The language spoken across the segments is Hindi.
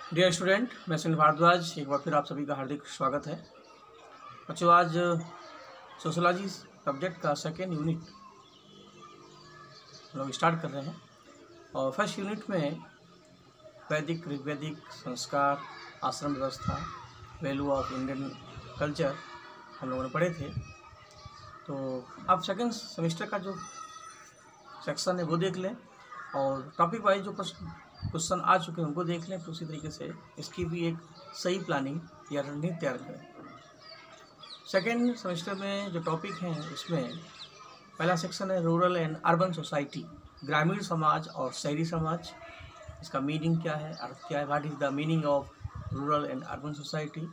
डियर स्टूडेंट, मैं सुनील भारद्वाज, एक बार फिर आप सभी का हार्दिक स्वागत है। बच्चों, आज सोशोलॉजी सब्जेक्ट का सेकेंड यूनिट हम लोग स्टार्ट कर रहे हैं और फर्स्ट यूनिट में वैदिक, ऋग्वैदिक संस्कार, आश्रम व्यवस्था, वैल्यू ऑफ इंडियन कल्चर हम लोगों ने पढ़े थे। तो अब सेकेंड सेमेस्टर का जो सेक्शन है वो देख लें और टॉपिक वाइज जो क्वेश्चन आ चुके हैं उनको देख लें, तो उसी तरीके से इसकी भी एक सही प्लानिंग या रणनीति तैयार करें। सेकेंड सेमेस्टर में जो टॉपिक हैं उसमें पहला सेक्शन है रूरल एंड अर्बन सोसाइटी, ग्रामीण समाज और शहरी समाज। इसका मीनिंग क्या है, अर्थ क्या है, what is the meaning of rural and urban society,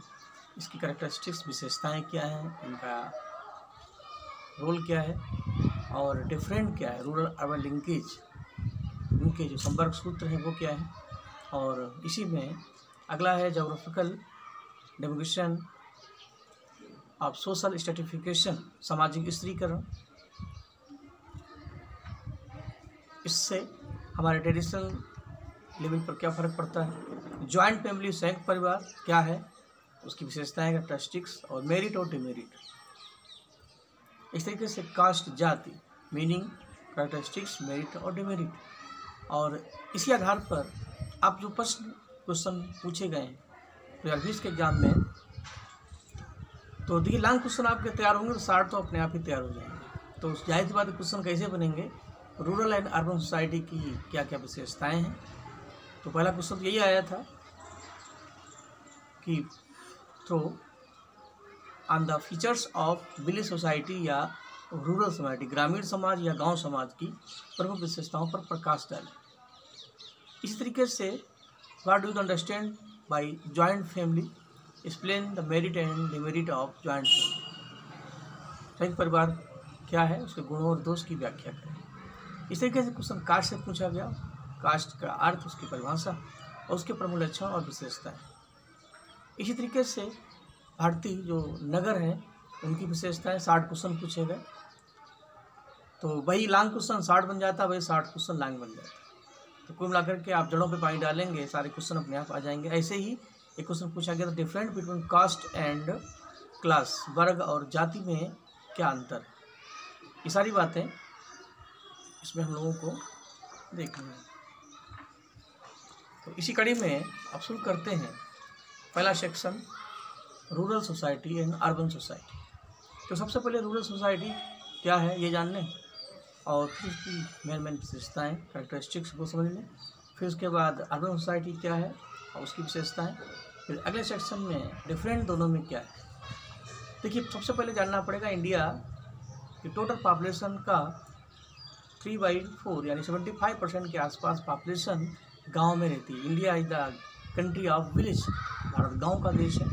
इसकी कैरेक्टरिस्टिक्स, विशेषताएँ क्या हैं, इनका रोल क्या है और डिफरेंट क्या है, रूरल अर्बन लिंकेज, उनके जो संपर्क सूत्र हैं वो क्या है। और इसी में अगला है जोग्राफिकल डेमोग्रेशन ऑफ सोशल स्ट्रेटिफिकेशन, सामाजिक स्त्रीकरण। इससे हमारे ट्रेडिशनल लेवल पर क्या फ़र्क पड़ता है, जॉइंट फैमिली, संयुक्त परिवार क्या है, उसकी विशेषताएं, कैरेक्टरिस्टिक्स और मेरिट और डिमेरिट। इस तरीके से कास्ट, जाति, मीनिंग, कैरेक्टरिस्टिक्स, मेरिट और डिमेरिट। और इसी आधार पर आप जो प्रश्न क्वेश्चन पूछे गए हैं 2020 के एग्जाम में, तो देखिए लॉन्ग क्वेश्चन आपके तैयार होंगे तो शार्ट तो अपने आप ही तैयार हो जाएंगे। तो जाहिर सी बात है क्वेश्चन कैसे बनेंगे, रूरल एंड अर्बन सोसाइटी की क्या क्या विशेषताएं हैं। तो पहला क्वेश्चन तो यही आया था कि throw on the features of village society या रूरल सोसाइटी, ग्रामीण समाज या गांव समाज की प्रमुख विशेषताओं पर प्रकाश डालें। इसी तरीके से what do you understand by joint family, explain the merit and demerit of joint family. संयुक्त परिवार क्या है, उसके गुणों और दोष की व्याख्या करें। इस तरीके से क्वेश्चन कास्ट से पूछा गया, कास्ट का अर्थ, उसकी परिभाषा और उसके प्रमुख लक्षण और विशेषताएं। इसी तरीके से भारतीय जो नगर हैं उनकी विशेषताएं 60 क्वेश्चन पूछे गए। तो वही लॉन्ग क्वेश्चन 60 बन जाता, वही 60 क्वेश्चन लॉन्ग बन जाता। तो कुल मिलाकर के आप जड़ों पे पानी डालेंगे, सारे क्वेश्चन अपने आप आ जाएंगे। ऐसे ही एक क्वेश्चन पूछा गया था, different between caste and class, वर्ग और जाति में क्या अंतर है। ये सारी बातें इसमें हम लोगों को देखनी है। तो इसी कड़ी में अब शुरू करते हैं पहला section, rural society and urban society. तो सबसे पहले रूरल सोसाइटी क्या है ये जान लें और फिर उसकी मेन विशेषताएँ, कैरेक्टरिस्टिक्स को समझ लें। फिर उसके बाद अर्बन सोसाइटी क्या है और उसकी विशेषताएँ। फिर अगले सेक्शन में डिफरेंट दोनों में क्या है। देखिए सबसे पहले जानना पड़ेगा इंडिया की टोटल पॉपुलेशन का 3/4 यानी 75% के आसपास पॉपुलेशन गाँव में रहती है। India is the country of village, Bharat गाँव का देश है,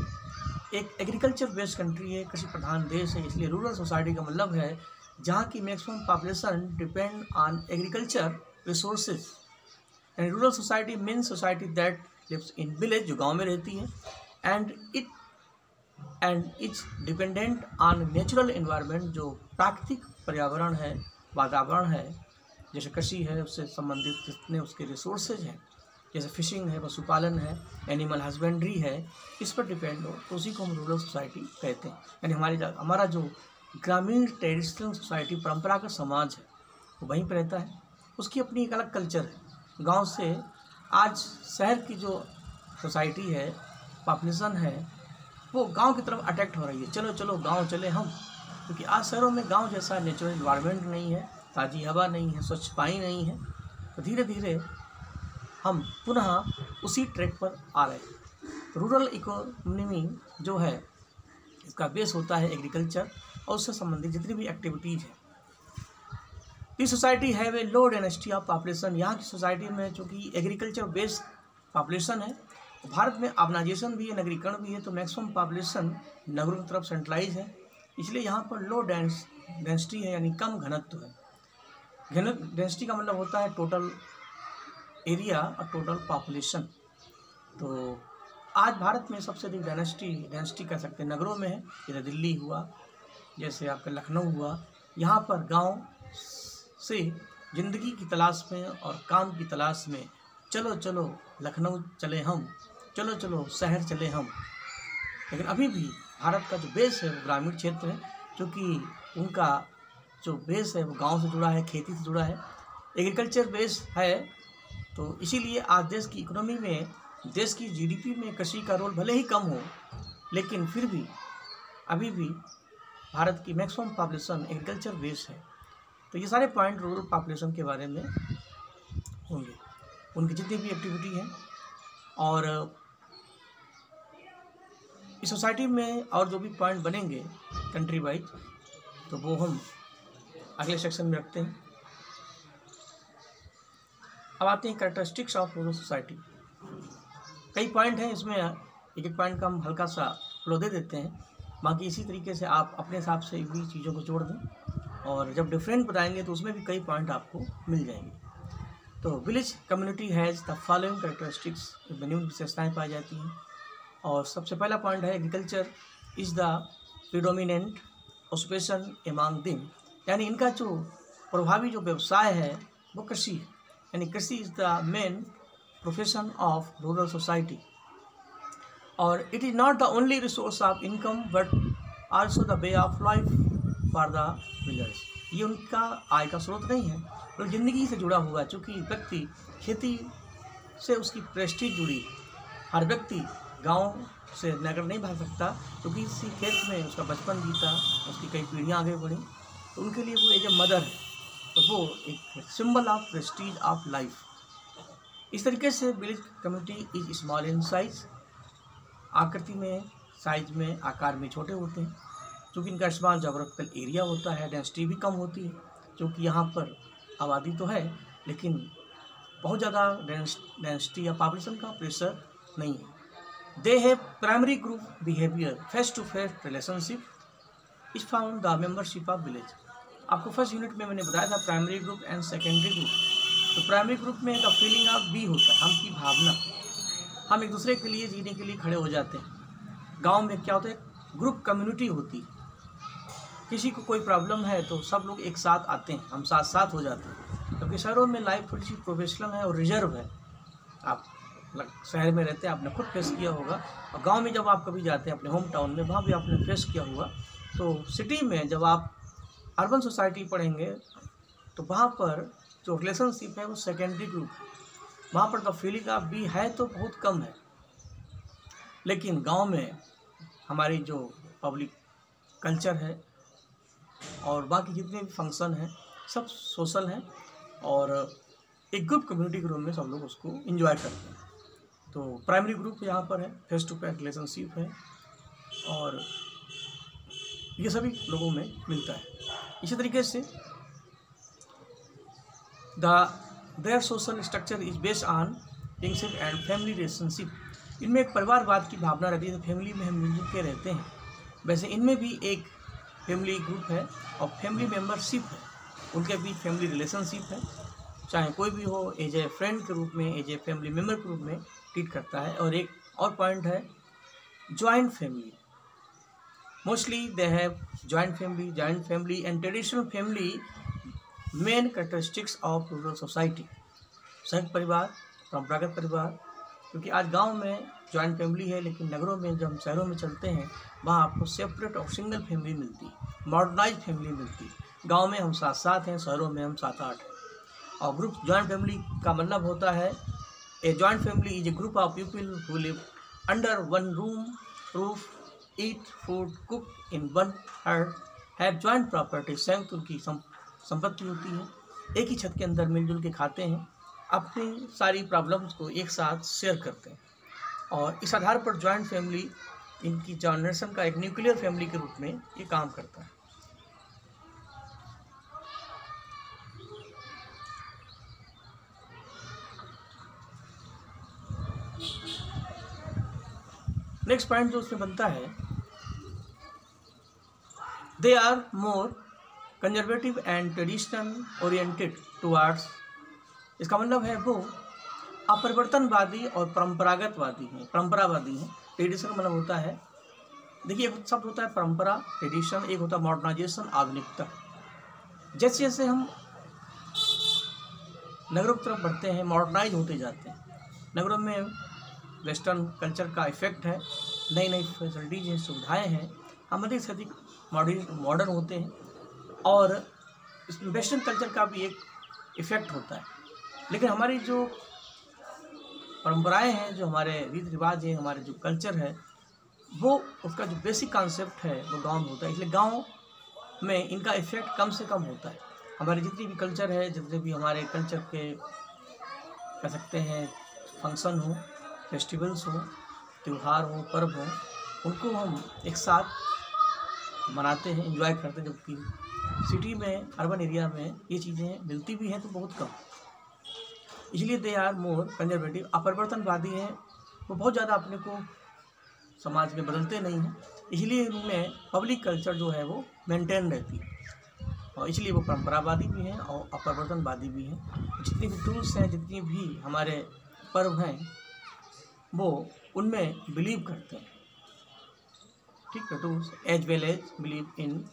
एक एग्रीकल्चर बेस्ड कंट्री है, कृषि प्रधान देश है। इसलिए रूरल सोसाइटी का मतलब है जहाँ की maximum population depend on agriculture resources. And rural society means society that lives in village, जो गांव में रहती है, and it's dependent on natural environment, जो प्राकृतिक पर्यावरण है, वातावरण है, जैसे कृषि है उससे संबंधित जितने उसके रिसोर्सेज हैं, जैसे फिशिंग है, पशुपालन है, एनिमल हस्बेंड्री है, इस पर डिपेंड हो, तो उसी को हम रूरल सोसाइटी कहते हैं। यानी हमारा जो ग्रामीण ट्रेडिशनल सोसाइटी, परंपरागत समाज है, वो वहीं पर रहता है, उसकी अपनी एक अलग कल्चर है। गांव से आज शहर की जो सोसाइटी है, पॉपुलेशन है, वो गांव की तरफ अट्रैक्ट हो रही है। चलो चलो गांव चले हम, क्योंकि आज शहरों में गांव जैसा नेचुरल इन्वायरमेंट नहीं है, ताज़ी हवा नहीं है, स्वच्छ पानी नहीं है। तो धीरे धीरे हम पुनः उसी ट्रैक पर आ रहे हैं। रूरल इकोनॉमी जो है इसका बेस होता है एग्रीकल्चर और उससे संबंधित जितनी भी एक्टिविटीज़ है। This society have a low density of population, यहाँ की सोसाइटी में चूँकि एग्रीकल्चर बेस्ड पॉपुलेशन है, भारत में अर्बनाइजेशन भी है, नगरीकरण भी है, तो मैक्सिमम पॉपुलेशन नगरों की तरफ सेंट्रलाइज है। इसलिए यहाँ पर लो डेंसिटी है, यानी कम घनत्व है। डेंसिटी का मतलब होता है टोटल एरिया और टोटल पॉपुलेशन। तो आज भारत में सबसे अधिक डेंसिटी कह सकते हैं नगरों में है, जैसे दिल्ली हुआ, जैसे आपका लखनऊ हुआ। यहाँ पर गांव से ज़िंदगी की तलाश में और काम की तलाश में चलो चलो लखनऊ चले हम, चलो चलो शहर चले हम। लेकिन अभी भी भारत का जो बेस है वो ग्रामीण क्षेत्र है, क्योंकि उनका जो बेस है वो गांव से जुड़ा है, खेती से जुड़ा है, एग्रीकल्चर बेस है। तो इसीलिए आज देश की इकोनॉमी में, देश की जीडीपी में कृषि का रोल भले ही कम हो, लेकिन फिर भी अभी भी भारत की मैक्सिमम पॉपुलेशन एग्रीकल्चर बेस है। तो ये सारे पॉइंट रूरल पॉपुलेशन के बारे में होंगे, उनकी जितनी भी एक्टिविटी है। और इस सोसाइटी में और जो भी पॉइंट बनेंगे कंट्री वाइज, तो वो हम अगले सेक्शन में रखते हैं। अब आते हैं कैरेक्टरिस्टिक्स ऑफ रूरल सोसाइटी। कई पॉइंट हैं, इसमें एक एक पॉइंट का हम हल्का सा फ्लो दे देते हैं, बाकी इसी तरीके से आप अपने हिसाब से भी चीज़ों को जोड़ दें, और जब डिफरेंट बताएंगे तो उसमें भी कई पॉइंट आपको मिल जाएंगे। तो village community has the following characteristics, निम्न विशेषताएँ पाई जाती हैं। और सबसे पहला पॉइंट है agriculture is the predominant occupation among them, यानी इनका जो प्रभावी जो व्यवसाय है वो कृषि है, यानी कृषि is the main profession of rural society. और it is not the only resource of income but also the way of life for the villagers. ये उनका आय का स्रोत नहीं है, तो ज़िंदगी से जुड़ा हुआ है, चूँकि व्यक्ति खेती से उसकी प्रेस्टीज जुड़ी। हर व्यक्ति गांव से नगर नहीं भाग सकता, क्योंकि इसी खेत में उसका बचपन बीता, उसकी कई पीढ़ियाँ आगे बढ़ी, तो उनके लिए वो एज ए मदर है, तो वो एक symbol of Prestige of life. इस तरीके से village community is small in size, आकृति में, साइज में, आकार में छोटे होते हैं, क्योंकि इनका स्मॉल जोग्राफिकल एरिया होता है, डेंसिटी भी कम होती है, क्योंकि यहाँ पर आबादी तो है लेकिन बहुत ज़्यादा डेंसिटी या पॉपुलेशन का प्रेशर नहीं है। They have primary group behaviour, face to face relationship is found the membership of village. आपको फर्स्ट यूनिट में मैंने बताया था primary group and secondary group. तो प्राइमरी ग्रुप में द फीलिंग ऑफ बी होता है, हम की भावना, हम एक दूसरे के लिए जीने के लिए खड़े हो जाते हैं। गांव में क्या होता है, ग्रुप कम्युनिटी होती है, किसी को कोई प्रॉब्लम है तो सब लोग एक साथ आते हैं, हम साथ साथ हो जाते हैं। क्योंकि शहरों में लाइफ थोड़ी सी प्रोफेशनल है और रिजर्व है, आप शहर में रहते हैं, आपने खुद फेस किया होगा, और गांव में जब आप कभी जाते हैं अपने होम टाउन में, वहाँ भी आपने फेस किया होगा। तो सिटी में जब आप अर्बन सोसाइटी पढ़ेंगे तो वहाँ पर जो रिलेशनशिप है वो सेकेंडरी ग्रुप है, वहाँ पर तो फीलिंग ऑफ बी है तो बहुत कम है। लेकिन गांव में हमारी जो पब्लिक कल्चर है और बाकी जितने भी फंक्शन हैं सब सोशल हैं, और एक ग्रुप कम्युनिटी के रूप में सब लोग उसको एंजॉय करते हैं। तो प्राइमरी ग्रुप यहाँ पर है, फेस टू फेस रिलेशनशिप है, और ये सभी लोगों में मिलता है। इसी तरीके से their social structure is based on kingship and family relationship. इनमें एक परिवारवाद की भावना रहती है, फैमिली में हम मिलजुल के रहते हैं। वैसे इनमें भी एक फैमिली ग्रुप है और फैमिली मेम्बरशिप है, उनके बीच फैमिली रिलेशनशिप है, चाहे कोई भी हो, एज ए फ्रेंड के रूप में, एज ए फैमिली मेम्बर के रूप में ट्रीट करता है। और एक और पॉइंट है joint family, mostly they have joint family and traditional family main characteristics of rural society. संयुक्त परिवार, परंपरागत परिवार, क्योंकि आज गांव में जॉइंट फैमिली है, लेकिन नगरों में जब हम शहरों में चलते हैं वहाँ आपको सेपरेट और सिंगल फैमिली मिलती है, मॉडर्नाइज फैमिली मिलती है। गांव में हम 7-7 हैं, शहरों में हम 7-8 हैं। और ग्रुप जॉइंट फैमिली का मतलब होता है a joint family is a group of people who live under one roof, eat food, cook in one hearth, have joint property. संयुक्त उनकी संपत्ति होती है, एक ही छत के अंदर मिलजुल के खाते हैं, अपनी सारी प्रॉब्लम्स को एक साथ शेयर करते हैं। और इस आधार पर जॉइंट फैमिली इनकी जनरेशन का एक न्यूक्लियर फैमिली के रूप में ये काम करता है। नेक्स्ट पॉइंट जो उसमें बनता है, they are more conservative and traditional oriented towards. इसका मतलब है वो अपरिवर्तनवादी और परंपरागतवादी हैं, परंपरावादी हैं। ट्रेडिशन मतलब होता है, देखिए एक शब्द होता है परंपरा, ट्रेडिशन, एक होता है मॉडर्नाइजेशन, आधुनिकता। जैसे जैसे हम नगरों की तरफ बढ़ते हैं, मॉडर्नाइज होते जाते हैं, नगरों में वेस्टर्न कल्चर का इफ़ेक्ट है, नई नई फैसिलिटीज हैं, सुविधाएँ हैं, हम अधिक से अधिक मॉडर्न होते हैं और इसमें वेस्टर्न कल्चर का भी एक इफ़ेक्ट होता है। लेकिन हमारी जो परंपराएं हैं, जो हमारे रीति रिवाज हैं, हमारे जो कल्चर है, वो उसका जो बेसिक कॉन्सेप्ट है वो गांव में होता है। इसलिए गांव में इनका इफ़ेक्ट कम से कम होता है। हमारे जितनी भी कल्चर है, जितने भी हमारे कल्चर के कह सकते हैं फंक्शन हो, फेस्टिवल्स हो, त्यौहार हो, पर्व हो, उनको हम एक साथ मनाते हैं, एंजॉय करते हैं। जबकि सिटी में, अर्बन एरिया में ये चीज़ें मिलती भी हैं तो बहुत कम, इसलिए दे आर मोर कंजर्वेटिव। अपरिवर्तनवादी हैं, वो बहुत ज़्यादा अपने को समाज में बदलते नहीं हैं, इसलिए इनमें पब्लिक कल्चर जो है वो मेंटेन रहती है और इसलिए वो परंपरावादी भी हैं और अपरिवर्तनवादी भी हैं। जितनी भी टूल्स हैं, जितनी भी हमारे पर्व हैं, वो उनमें बिलीव करते हैं, ठीक है, tools as well as believe in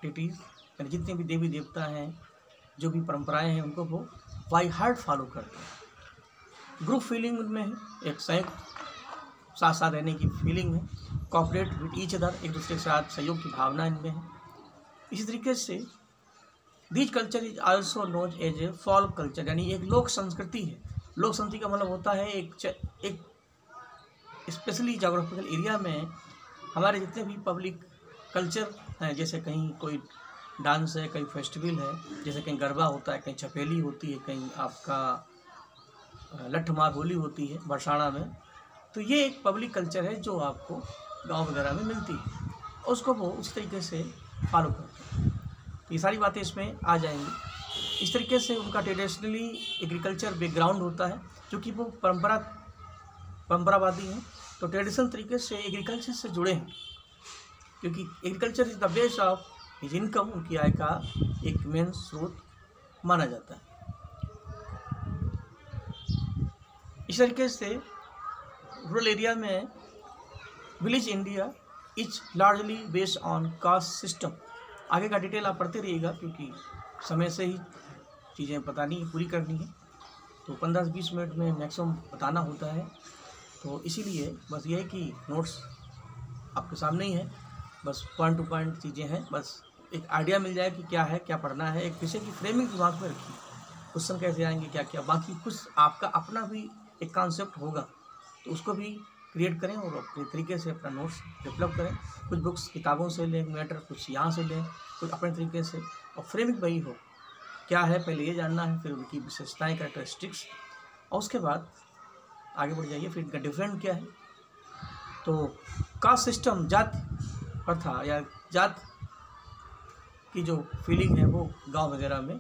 deities. यानी जितने भी देवी देवता हैं, जो भी परंपराएं हैं, उनको वो बाई हार्ट फॉलो करते हैं। ग्रुप फीलिंग उनमें है, एक संयुक्त साथ साथ रहने की फीलिंग है, कॉपरेट विद ईच अदर, एक दूसरे के साथ सहयोग की भावना इनमें है। इसी तरीके से these culture is also known as a folk culture, यानी एक लोक संस्कृति है। लोक संस्कृति का मतलब होता है एक स्पेशली जोग्राफिकल एरिया में हमारे जितने भी पब्लिक कल्चर हैं, जैसे कहीं कोई डांस है, कहीं फेस्टिवल है, जैसे कहीं गरबा होता है, कहीं छपेली होती है, कहीं आपका लठ मार होली होती है बरसाना में, तो ये एक पब्लिक कल्चर है जो आपको गांव वगैरह में मिलती है, उसको वो उस तरीके से फॉलो करते हैं। तो ये सारी बातें इसमें आ जाएंगी। इस तरीके से उनका ट्रेडिशनली एग्रीकल्चर बैकग्राउंड होता है, क्योंकि वो परंपरावादी हैं, तो ट्रेडिशनल तरीके से एग्रीकल्चर से जुड़े हैं, क्योंकि agriculture is the base of his income, उनकी आय का एक मेन स्रोत माना जाता है। इस तरीके से रूरल एरिया में village India is largely based on caste system. आगे का डिटेल आप पढ़ते रहिएगा, क्योंकि समय से ही चीज़ें बतानी पूरी करनी है, तो 15-20 मिनट में मैक्सिमम बताना होता है। तो इसीलिए बस ये है कि नोट्स आपके सामने ही है, बस पॉइंट टू पॉइंट चीज़ें हैं, बस एक आइडिया मिल जाए कि क्या है, क्या पढ़ना है, एक विषय की फ्रेमिंग दिमाग में रखिए, क्वेश्चन कैसे आएंगे, क्या क्या, बाकी कुछ आपका अपना भी एक कॉन्सेप्ट होगा, तो उसको भी क्रिएट करें और अपने तरीके से अपना नोट्स डेवलप करें। कुछ बुक्स किताबों से लें मैटर, कुछ यहाँ से लें, कुछ अपने तरीके से, और फ्रेमिंग वही हो, क्या है पहले ये जानना है, फिर उनकी विशेषताएँ, कैरेक्टरिस्टिक्स, और उसके बाद आगे बढ़ जाइए, फिर इनका डिफरेंट क्या है। तो कास्ट सिस्टम, जात प्रथा या जात की जो फीलिंग है वो गांव वगैरह में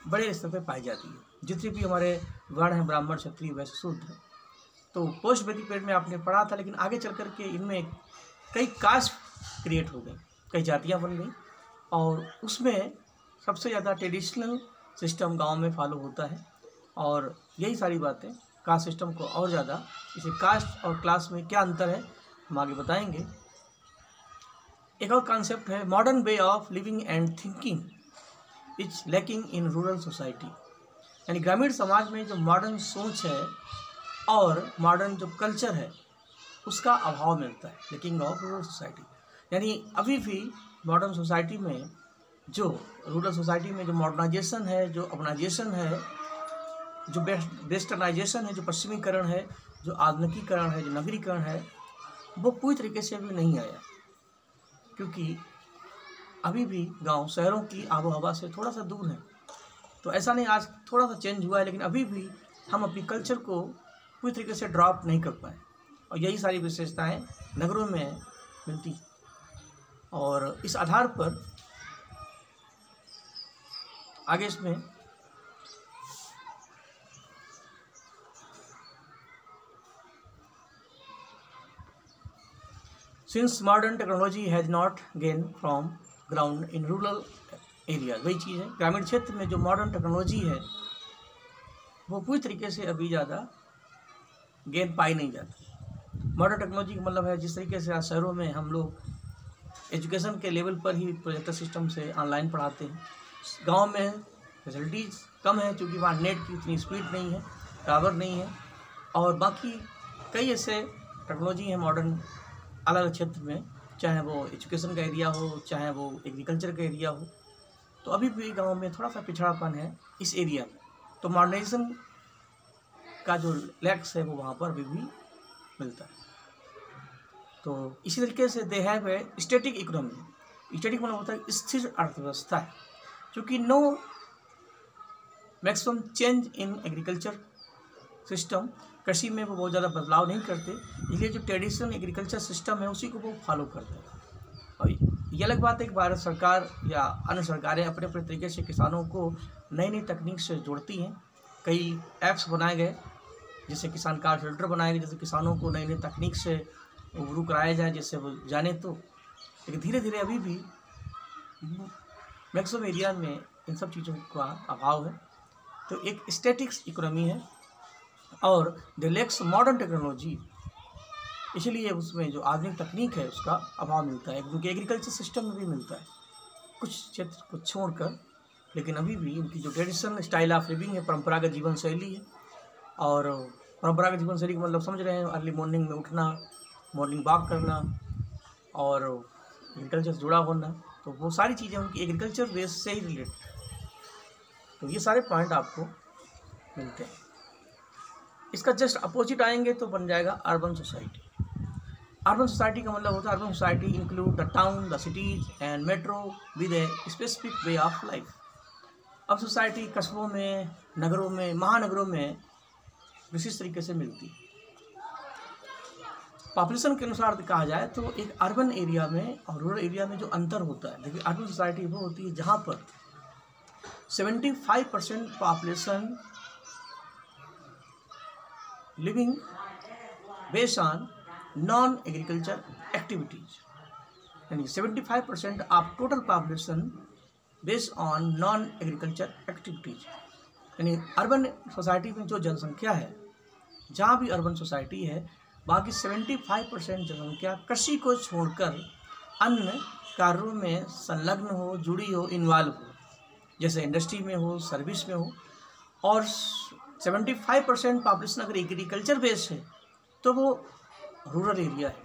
बड़े स्तर पे पाई जाती है। जितने भी हमारे वर्ण हैं, ब्राह्मण, क्षत्रिय, वैश्य, शूद्र, तो पोस्ट वैदिक पीरियड में आपने पढ़ा था, लेकिन आगे चल कर के इनमें कई कास्ट क्रिएट हो गई, कई जातियां बन गई, और उसमें सबसे ज़्यादा ट्रेडिशनल सिस्टम गांव में फॉलो होता है। और यही सारी बातें कास्ट सिस्टम को और ज़्यादा, इसे कास्ट और क्लास में क्या अंतर है हम आगे बताएंगे। एक और कॉन्सेप्ट है modern way of living and thinking is lacking in rural society, यानी ग्रामीण समाज में जो मॉडर्न सोच है और मॉडर्न जो कल्चर है उसका अभाव मिलता है, लैकिंग ऑफ रूरल सोसाइटी। यानी अभी भी मॉडर्न सोसाइटी में, जो रूरल सोसाइटी में जो मॉडर्नाइजेशन है, जो अर्बनाइजेशन है, जो वेस्टर्नाइजेशन है, जो पश्चिमीकरण है, जो आधुनिकीकरण है, जो नगरीकरण है, वो पूरी तरीके से अभी नहीं आया, क्योंकि अभी भी गांव शहरों की आबो हवा से थोड़ा सा दूर है। तो ऐसा नहीं आज थोड़ा सा चेंज हुआ है, लेकिन अभी भी हम अपनी कल्चर को पूरी तरीके से ड्रॉप नहीं कर पाए, और यही सारी विशेषताएं नगरों में मिलती। और इस आधार पर आगे इसमें since modern technology has not gain from ground in rural area, वही चीज़ है, ग्रामीण क्षेत्र में जो मॉडर्न टेक्नोलॉजी है वो पूरी तरीके से अभी ज़्यादा गेन पाई नहीं जाती। मॉडर्न टेक्नोलॉजी का मतलब है जिस तरीके से आज शहरों में हम लोग एजुकेशन के लेवल पर ही प्रोजेक्टर सिस्टम से ऑनलाइन पढ़ाते हैं, गांव में फैसिलिटीज़ कम है, क्योंकि वहाँ नेट की उतनी स्पीड नहीं है, टावर नहीं है, और बाकी कई ऐसे टेक्नोलॉजी हैं मॉडर्न अलग अलग क्षेत्र में, चाहे वो एजुकेशन का एरिया हो, चाहे वो एग्रीकल्चर का एरिया हो, तो अभी भी गांव में थोड़ा सा पिछड़ापन है इस एरिया में। तो मॉडर्नाइजेशन का जो लैक्स है वो वहाँ पर अभी भी मिलता है। तो इसी तरीके से they have a static economy. Static मतलब होता है स्थिर अर्थव्यवस्था है, क्योंकि no maximum change in agriculture system, कृषि में वो बहुत ज़्यादा बदलाव नहीं करते, इसलिए जो ट्रेडिशनल एग्रीकल्चर सिस्टम है उसी को वो फॉलो करते हैं। और ये अलग बात है कि भारत सरकार या अन्य सरकारें अपने अपने तरीके से किसानों को नई नई तकनीक से जोड़ती हैं। कई ऐप्स बनाए गए, जैसे किसान कार्ड फिल्टर बनाए गए, जैसे किसानों को नई नई तकनीक से रूबरू कराया जाए जिससे वो जाने। तो लेकिन धीरे धीरे अभी भी मैक्सिमम एरिया में इन सब चीज़ों का अभाव है। तो एक स्टैटिक्स इकोनॉमी है और द लैक्स मॉडर्न टेक्नोलॉजी, इसलिए उसमें जो आधुनिक तकनीक है उसका अभाव मिलता है, क्योंकि एग्रीकल्चर सिस्टम में भी मिलता है कुछ क्षेत्र को छोड़कर। लेकिन अभी भी उनकी जो ट्रेडिशनल स्टाइल ऑफ लिविंग है, परंपरागत जीवन शैली है, और परंपरागत जीवन शैली का मतलब समझ रहे हैं, अर्ली मॉर्निंग में उठना, मॉर्निंग वॉक करना और एग्रीकल्चर से जुड़ा होना, तो वो सारी चीज़ें उनकी एग्रीकल्चर बेस से ही रिलेटेड। तो ये सारे पॉइंट आपको मिलते हैं। इसका जस्ट अपोजिट आएंगे तो बन जाएगा अर्बन सोसाइटी। अर्बन सोसाइटी का मतलब होता है urban society include the town, the cities and metro with a specific way of life. अब सोसाइटी कस्बों में, नगरों में, महानगरों में विशिष्ट तरीके से मिलती है। पॉपुलेशन के अनुसार कहा जाए तो एक अर्बन एरिया में और रूरल एरिया में जो अंतर होता है, देखिए अर्बन सोसाइटी वो होती है जहाँ पर 75% population living based on non agriculture activities, यानी 75% of total population based on non agriculture activities. यानी अर्बन सोसाइटी में जो जनसंख्या है, जहाँ भी अर्बन सोसाइटी है, बाकी 75% जनसंख्या कृषि को छोड़कर अन्य कार्यों में संलग्न हो, जुड़ी हो, इन्वॉल्व हो, जैसे इंडस्ट्री में हो, सर्विस में हो। और 75% पॉपुलेशन अगर एग्रीकल्चर बेस्ड है तो वो रूरल एरिया है,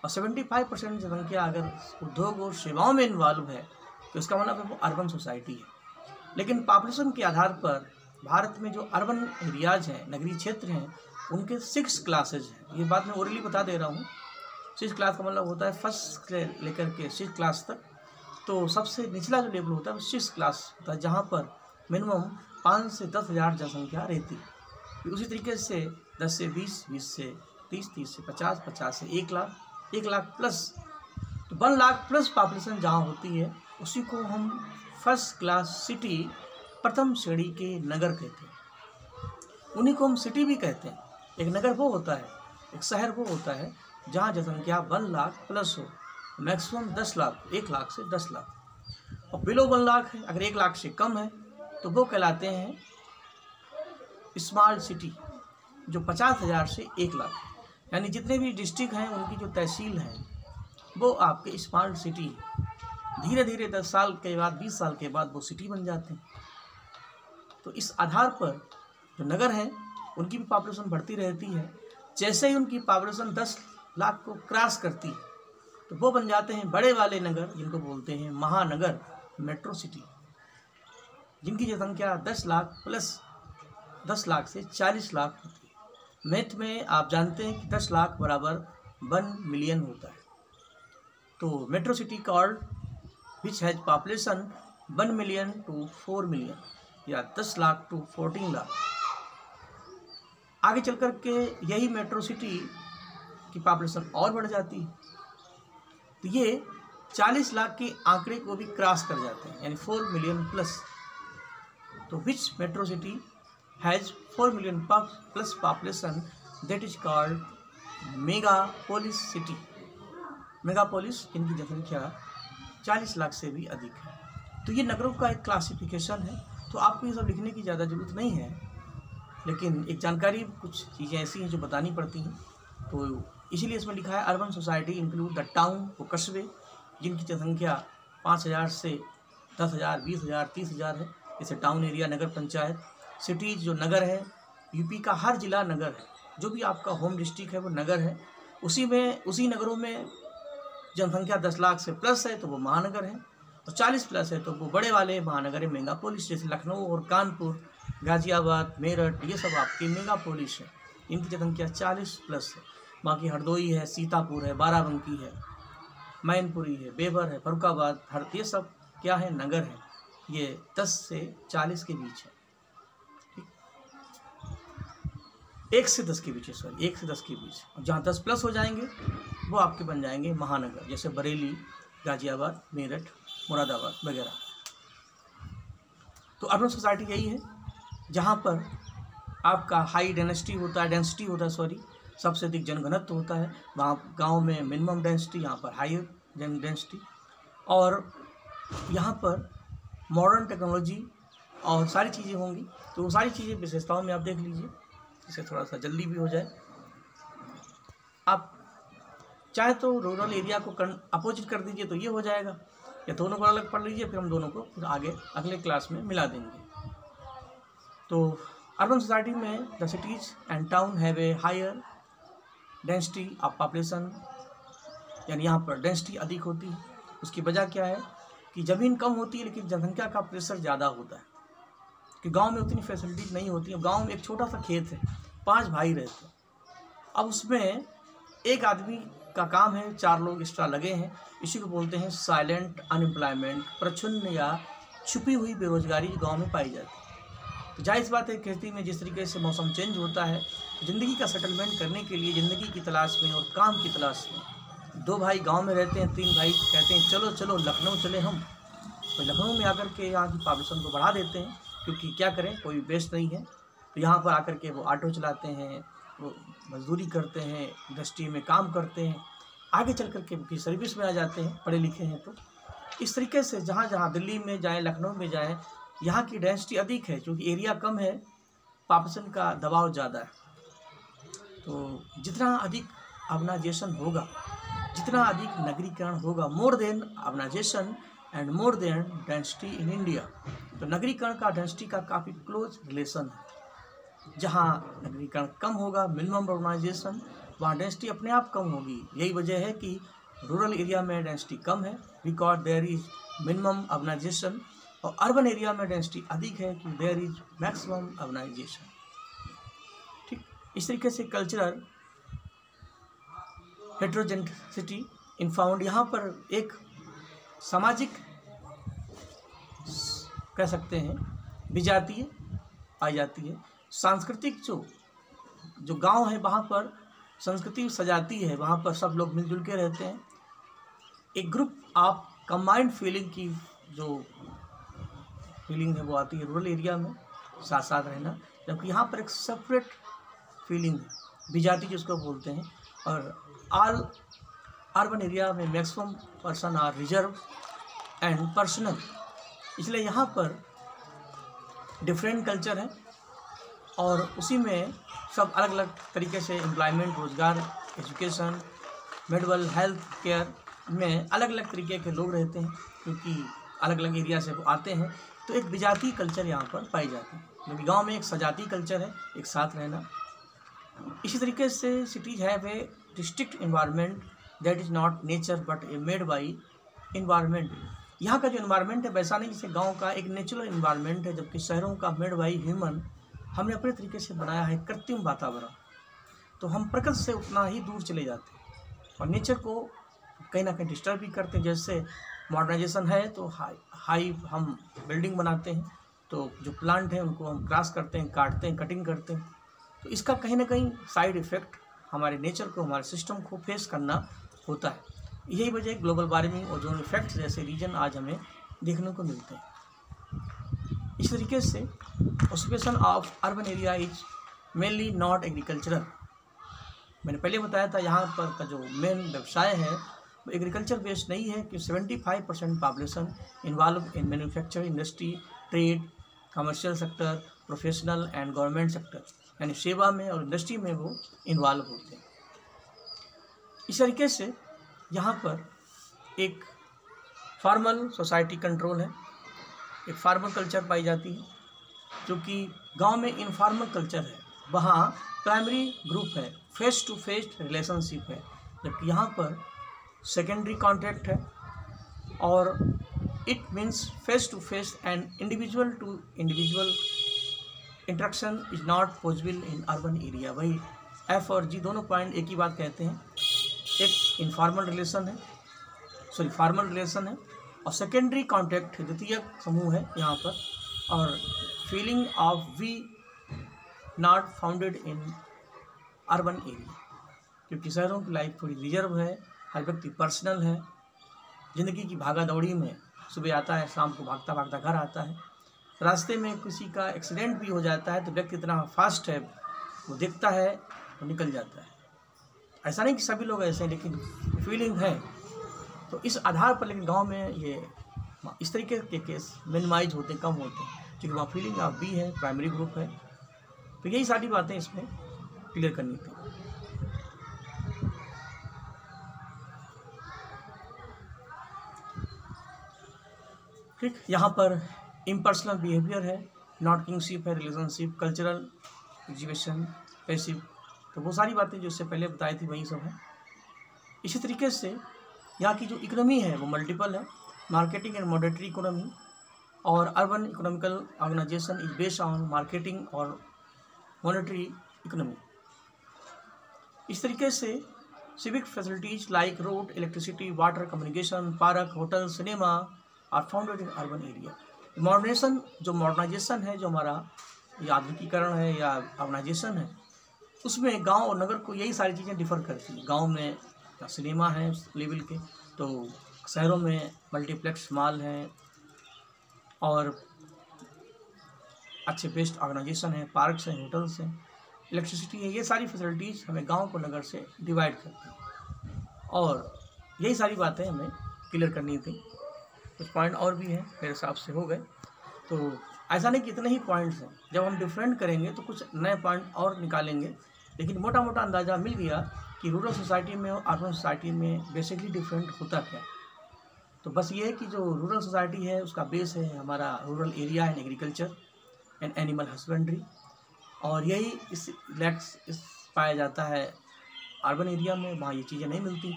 और 75% जनसंख्या अगर उद्योग और सेवाओं में इन्वॉल्व है तो इसका मतलब है वो अर्बन सोसाइटी है। लेकिन पॉपुलेशन के आधार पर भारत में जो अर्बन एरियाज हैं, नगरीय क्षेत्र हैं, उनके 6 क्लासेज हैं। ये बात मैं ओरली बता दे रहा हूँ। 6 क्लास का मतलब होता है फर्स्ट से लेकर के 6 क्लास तक। तो सबसे निचला जो लेवल होता है वो 6 क्लास होता है, जहाँ पर मिनिमम 5 से 10 हज़ार जनसंख्या रहती है। उसी तरीके से 10 से 20, 20 से 30, 30 से 50, 50 से 1 लाख, 1 लाख प्लस, तो 1 लाख प्लस पॉपुलेशन जहाँ होती है उसी को हम फर्स्ट क्लास सिटी, प्रथम श्रेणी के नगर कहते हैं। उन्हीं को हम सिटी भी कहते हैं। एक नगर वो होता है, एक शहर वो होता है जहाँ जनसंख्या 1 लाख प्लस हो, मैक्सिमम 10 लाख, 1 लाख से 10 लाख। और बिलो 1 लाख है, अगर 1 लाख से कम है तो वो कहलाते हैं स्मॉल सिटी, जो 50,000 से 1 लाख, यानी जितने भी डिस्ट्रिक्ट हैं उनकी जो तहसील हैं वो आपके स्मॉल सिटी। धीरे धीरे 10 साल के बाद, 20 साल के बाद वो सिटी बन जाते हैं। तो इस आधार पर जो नगर हैं उनकी भी पॉपुलेशन बढ़ती रहती है। जैसे ही उनकी पॉपुलेशन 10 लाख को क्रॉस करती है तो वो बन जाते हैं बड़े वाले नगर, जिनको बोलते हैं महानगर, मेट्रो सिटी, जिनकी जनसंख्या 10 लाख प्लस, 10 लाख से 40 लाख होती है। मैथ में आप जानते हैं कि 10 लाख बराबर 1 मिलियन होता है। तो metro city called which has population 1 million to 4 million, या 10 लाख टू 14 लाख। आगे चल कर के यही मेट्रो सिटी की पॉपुलेशन और बढ़ जाती है, तो ये 40 लाख के आंकड़े को भी क्रॉस कर जाते हैं, यानी 4 मिलियन प्लस। तो which metro city has 4 million plus population, that is called megalopolis city. Megalopolis, इनकी जनसंख्या 40 लाख से भी अधिक है। तो ये नगरों का एक क्लासिफिकेशन है। तो आपको ये सब लिखने की ज़्यादा ज़रूरत नहीं है, लेकिन एक जानकारी, कुछ चीज़ें ऐसी हैं जो बतानी पड़ती हैं। तो इसीलिए इसमें लिखा है urban society include the town, वो कस्बे जिनकी जनसंख्या 5,000 से 10,000, 20,000, 30,000 है, जैसे टाउन एरिया, नगर पंचायत। सिटीज जो नगर है, यूपी का हर जिला नगर है, जो भी आपका होम डिस्ट्रिक्ट है वो नगर है, उसी नगरों में जनसंख्या 10 लाख से प्लस है तो वो महानगर है, और 40 प्लस है तो वो बड़े वाले महानगर है, मेगा पोलिस, जैसे लखनऊ और कानपुर, गाजियाबाद, मेरठ, ये सब आपकी मेगा पोलिस है, इनकी जनसंख्या 40 प्लस है। बाकी हरदोई है, सीतापुर है, बाराबंकी है, मैनपुरी है, बेबर है, फरुखाबाद, ये सब क्या है, नगर है। ये 10 से 40 के बीच है, ठीक, 1 से 10 के बीच है, सॉरी 1 से 10 के बीच। और जहाँ 10 प्लस हो जाएंगे वो आपके बन जाएंगे महानगर, जैसे बरेली, गाजियाबाद, मेरठ, मुरादाबाद वगैरह। तो अर्बन सोसाइटी यही है जहाँ पर आपका हाई डेंसिटी होता है, सबसे अधिक जनघनत्व होता है। वहाँ गांव में मिनिमम डेंसिटी, यहाँ पर हाई डेंसिटी, और यहाँ पर मॉडर्न टेक्नोलॉजी और सारी चीज़ें होंगी। तो वो सारी चीज़ें विशेषताओं में आप देख लीजिए, इससे थोड़ा सा जल्दी भी हो जाए। आप चाहे तो रूरल एरिया को अपोजिट कर दीजिए तो ये हो जाएगा, या दोनों को अलग पढ़ लीजिए, फिर हम दोनों को फिर आगे अगले क्लास में मिला देंगे। तो अर्बन सोसाइटी में the cities and town have a higher density of population, यानी यहाँ पर डेंसिटी अधिक होती है। उसकी वजह क्या है कि ज़मीन कम होती है लेकिन जनसंख्या का प्रेशर ज़्यादा होता है, कि गांव में उतनी फैसिलिटीज नहीं होती है। गांव में एक छोटा सा खेत है, 5 भाई रहते हैं, अब उसमें एक आदमी का काम है, 4 लोग एक्स्ट्रा लगे हैं। इसी को बोलते हैं साइलेंट अनएम्प्लॉयमेंट, प्रच्छन्न या छुपी हुई बेरोजगारी जो गाँव में पाई जाती है। तो जाहिर बात है, खेती में जिस तरीके से मौसम चेंज होता है, ज़िंदगी का सेटलमेंट करने के लिए, ज़िंदगी की तलाश में और काम की तलाश में 2 भाई गांव में रहते हैं, 3 भाई कहते हैं चलो चलो लखनऊ चले हम। तो लखनऊ में आकर के यहाँ की पॉपुलेशन को बढ़ा देते हैं, क्योंकि क्या करें, कोई बेस नहीं है। तो यहाँ पर आकर के वो ऑटो चलाते हैं, वो मजदूरी करते हैं, इंडस्ट्री में काम करते हैं, आगे चल करके उनकी सर्विस में आ जाते हैं, पढ़े लिखे हैं। तो इस तरीके से जहाँ जहाँ दिल्ली में जाएँ, लखनऊ में जाएँ, यहाँ की डेंसिटी अधिक है, क्योंकि एरिया कम है, पॉपुलेशन का दबाव ज़्यादा है। तो जितना अधिक अर्बनाइजेशन होगा, जितना अधिक नगरीकरण होगा, more then urbanization and more then density in India. तो नगरीकरण का डेंसिटी का काफ़ी क्लोज रिलेशन है। जहाँ नगरीकरण कम होगा, मिनिमम अर्बनाइजेशन, वहाँ डेंसिटी अपने आप कम होगी। यही वजह है कि रूरल एरिया में डेंसिटी कम है, because there is minimum urbanization, और अर्बन एरिया में डेंसिटी अधिक है कि देयर इज मैक्सिमम अर्बनाइजेशन। ठीक, इस तरीके से कल्चरल हेट्रोजेनिटी इन फाउंड, यहाँ पर एक सामाजिक कह सकते हैं विजातीय पाई जाती है। सांस्कृतिक जो गांव है, वहाँ पर संस्कृति सजाती है, वहाँ पर सब लोग मिलजुल के रहते हैं। एक ग्रुप ऑफ कंबाइंड फीलिंग की जो फीलिंग है वो आती है रूरल एरिया में, साथ साथ रहना, जबकि यहाँ पर एक सेपरेट फीलिंग है, विजाति जिसको बोलते हैं। और ऑल अर्बन एरिया में maximum person are reserve and personal, इसलिए यहाँ पर डिफरेंट कल्चर है, और उसी में सब अलग अलग तरीके से एम्प्लॉयमेंट, रोजगार, एजुकेशन, मेडिकल, हेल्थ केयर में अलग अलग तरीके के लोग रहते हैं, क्योंकि अलग अलग एरिया से वो आते हैं। तो एक विजातीय कल्चर यहाँ पर पाई जाती है, क्योंकि गाँव में एक सजातीय कल्चर है, एक साथ रहना। इसी तरीके से cities have a district environment that is not nature but A made by environment. यहाँ का जो इन्वायरमेंट है वैसा नहीं, जैसे गांव का एक नेचुरल इन्वायरमेंट है, जबकि शहरों का मेड बाई ह्यूमन, हमने अपने तरीके से बनाया है कृत्रिम वातावरण। तो हम प्रकृति से उतना ही दूर चले जाते हैं और नेचर को कहीं ना कहीं डिस्टर्ब भी करते हैं। जैसे मॉडर्नाइजेशन है तो हाई हम बिल्डिंग बनाते हैं, तो जो प्लांट हैं उनको हम क्रॉस करते हैं, काटते हैं, कटिंग करते हैं। तो इसका कहीं ना कहीं साइड इफ़ेक्ट हमारे नेचर को, हमारे सिस्टम को फेस करना होता है। यही वजह ग्लोबल वार्मिंग और जो इफेक्ट जैसे रीजन आज हमें देखने को मिलते हैं। इस तरीके से occupation of urban area is mainly not agricultural. मैंने पहले बताया था यहाँ पर का जो मेन व्यवसाय है वो एग्रीकल्चर बेस्ड नहीं है, कि 75% population involve in manufacturing industry, trade, commercial sector, professional and government sector, यानी सेवा में और इंडस्ट्री में वो इन्वॉल्व होते हैं। इस तरीके से यहाँ पर एक फॉर्मल सोसाइटी कंट्रोल है, एक फॉर्मल कल्चर पाई जाती है, जो कि गांव में इनफॉर्मल कल्चर है। वहाँ प्राइमरी ग्रुप है, फेस टू फेस रिलेशनशिप है, जबकि यहाँ पर सेकेंडरी कॉन्टैक्ट है और it means face to face and individual to individual interaction is not possible in urban area. वही एफ और जी दोनों पॉइंट एक ही बात कहते हैं। एक इनफॉर्मल रिलेशन है, फॉर्मल रिलेशन है, और सेकेंडरी कॉन्टैक्ट द्वितीयक समूह है यहाँ पर, और feeling of we not founded in urban area, क्योंकि शहरों की लाइफ थोड़ी रिजर्व है, हर व्यक्ति पर्सनल है, ज़िंदगी की भागा दौड़ी में सुबह आता है, शाम को भागता भागता घर आता है, रास्ते में किसी का एक्सीडेंट भी हो जाता है तो व्यक्ति इतना फास्ट है, वो देखता है और निकल जाता है। ऐसा नहीं कि सभी लोग ऐसे हैं, लेकिन फीलिंग है। तो इस आधार पर लेकिन गांव में ये इस तरीके के केस मिनिमाइज होते हैं, कम होते हैं, क्योंकि वहाँ फीलिंग ऑफ बी है, प्राइमरी ग्रुप है। तो यही सारी बातें इसमें क्लियर करनी थी। ठीक, यहाँ पर इम्पर्सनल बिहेवियर है, नॉट किंगशिप है, रिलेशनशिप, कल्चरल एग्जीबिशन, पैसिव, तो वो सारी बातें जो इससे पहले बताई थी वही सब है। इसी तरीके से यहाँ की जो इकोनॉमी है वो मल्टीपल है, मार्केटिंग एंड मॉनेटरी इकोनॉमी, और urban economical organization is based on marketing और मॉनेटरी इकोनॉमी। इस तरीके से civic facilities like road, electricity, water, communication, park, hotel, cinema are founded in urban area. Modernization है, जो हमारा आधुनिकीकरण है या ऑर्गेनाइजेशन है, उसमें गांव और नगर को यही सारी चीज़ें डिफ़र करती हैं। गांव में सिनेमा है उस लेवल के, तो शहरों में मल्टीप्लेक्स मॉल हैं और अच्छे बेस्ट ऑर्गेनाइजेशन है, पार्क्स हैं, होटल्स हैं, इलेक्ट्रिसिटी है। ये सारी फैसिलिटीज़ हमें गांव को नगर से डिवाइड करती हैं, और यही सारी बातें हमें क्लियर करनी थी। कुछ पॉइंट और भी हैं मेरे हिसाब से हो गए, तो ऐसा नहीं कि इतने ही पॉइंट्स हैं। जब हम डिफरेंट करेंगे तो कुछ नए पॉइंट और निकालेंगे, लेकिन मोटा मोटा अंदाज़ा मिल गया कि रूरल सोसाइटी में और अर्बन सोसाइटी में बेसिकली डिफरेंट होता क्या है। तो बस ये है कि जो रूरल सोसाइटी है उसका बेस है हमारा rural area and agriculture and animal husbandry, और यही इस पाया जाता है अर्बन एरिया में, वहाँ ये चीज़ें नहीं मिलती।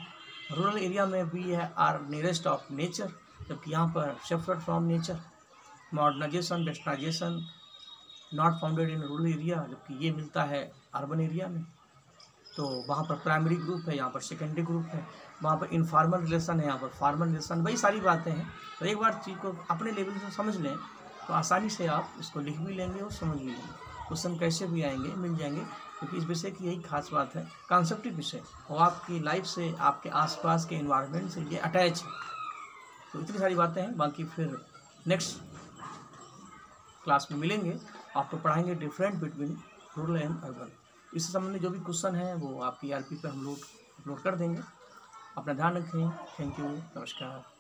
रूरल एरिया में भी है आर नियरेस्ट ऑफ नेचर, जबकि यहाँ पर separate from nature. Modernization, westernization not founded in rural area, जबकि ये मिलता है अर्बन एरिया में। तो वहाँ पर प्राइमरी ग्रुप है, यहाँ पर सेकेंडरी ग्रुप है, वहाँ पर इनफॉर्मल रिलेशन है, यहाँ पर फॉर्मल रिलेशन, वही सारी बातें हैं। तो एक बार चीज़ को अपने लेवल से समझ लें तो आसानी से आप इसको लिख भी लेंगे और समझ भी लेंगे। क्वेश्चन कैसे भी आएंगे मिल जाएंगे, क्योंकि इस विषय की यही खास बात है, कॉन्सेप्टिव विषय, और आपकी लाइफ से, आपके आसपास के एनवायरनमेंट से ये अटैच है। तो इतनी सारी बातें हैं, बाकी फिर नेक्स्ट क्लास में मिलेंगे, आपको पढ़ाएंगे different between rural and urban. इससे संबंधित जो भी क्वेश्चन है वो आपकी ERP पे हम लोग अपलोड कर देंगे। अपना ध्यान रखें। थैंक यू, नमस्कार।